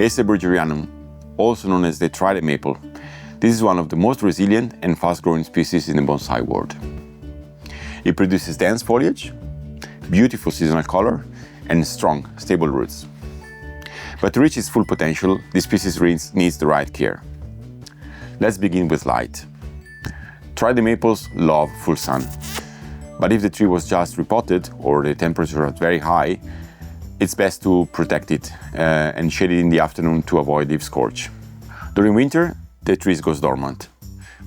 Acer Buergerianum, also known as the Trident Maple. This is one of the most resilient and fast-growing species in the bonsai world. It produces dense foliage, beautiful seasonal color, and strong, stable roots. But to reach its full potential, this species needs the right care. Let's begin with light. Trident maples love full sun, but if the tree was just repotted or the temperature was very high, it's best to protect it and shade it in the afternoon to avoid leaf scorch. During winter, the tree goes dormant,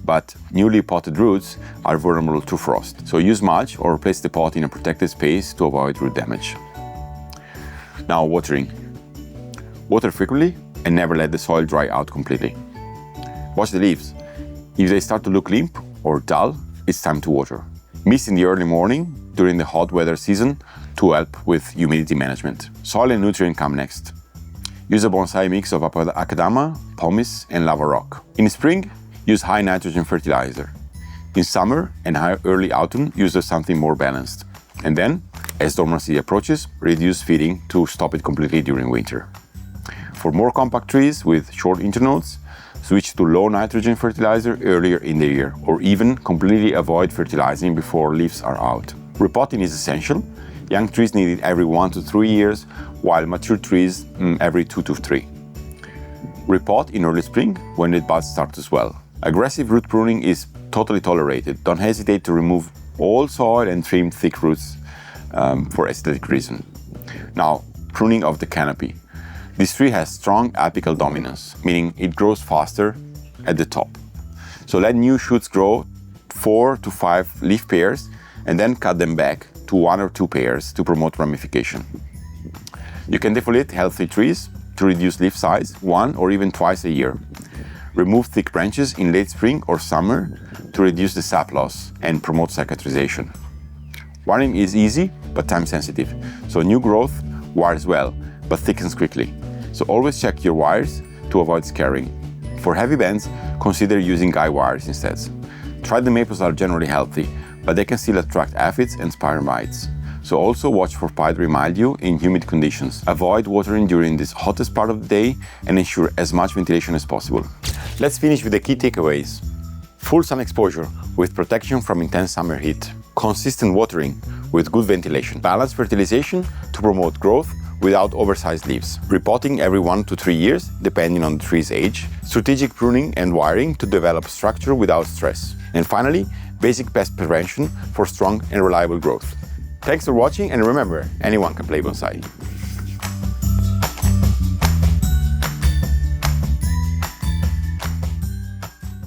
but newly potted roots are vulnerable to frost, so use mulch or place the pot in a protected space to avoid root damage. Now, watering. Water frequently and never let the soil dry out completely. Watch the leaves. If they start to look limp or dull, it's time to water. Mist in the early morning during the hot weather season to help with humidity management. Soil and nutrient come next. Use a bonsai mix of akadama, pumice, and lava rock. In spring, use high nitrogen fertilizer. In summer and early autumn, use something more balanced. And then, as dormancy approaches, reduce feeding to stop it completely during winter. For more compact trees with short internodes, switch to low nitrogen fertilizer earlier in the year, or even completely avoid fertilizing before leaves are out. Repotting is essential. Young trees need it every 1 to 3 years, while mature trees every 2 to 3. Repot in early spring when the buds start to swell. Aggressive root pruning is totally tolerated. Don't hesitate to remove all soil and trim thick roots for aesthetic reasons. Now, pruning of the canopy. This tree has strong apical dominance, meaning it grows faster at the top. So let new shoots grow 4 to 5 leaf pairs and then cut them back to 1 or 2 pairs to promote ramification. You can defoliate healthy trees to reduce leaf size 1 or even twice a year. Remove thick branches in late spring or summer to reduce the sap loss and promote cicatrization. Wiring is easy but time sensitive, so new growth wires well but thickens quickly. So always check your wires to avoid scarring. For heavy bends, consider using guy wires instead. Trident maples are generally healthy, but they can still attract aphids and spider mites. So also watch for powdery mildew in humid conditions. Avoid watering during this hottest part of the day and ensure as much ventilation as possible. Let's finish with the key takeaways. Full sun exposure with protection from intense summer heat. Consistent watering with good ventilation. Balanced fertilization to promote growth without oversized leaves. Repotting every 1 to 3 years, depending on the tree's age. Strategic pruning and wiring to develop structure without stress. And finally, basic pest prevention for strong and reliable growth. Thanks for watching, and remember, anyone can play bonsai.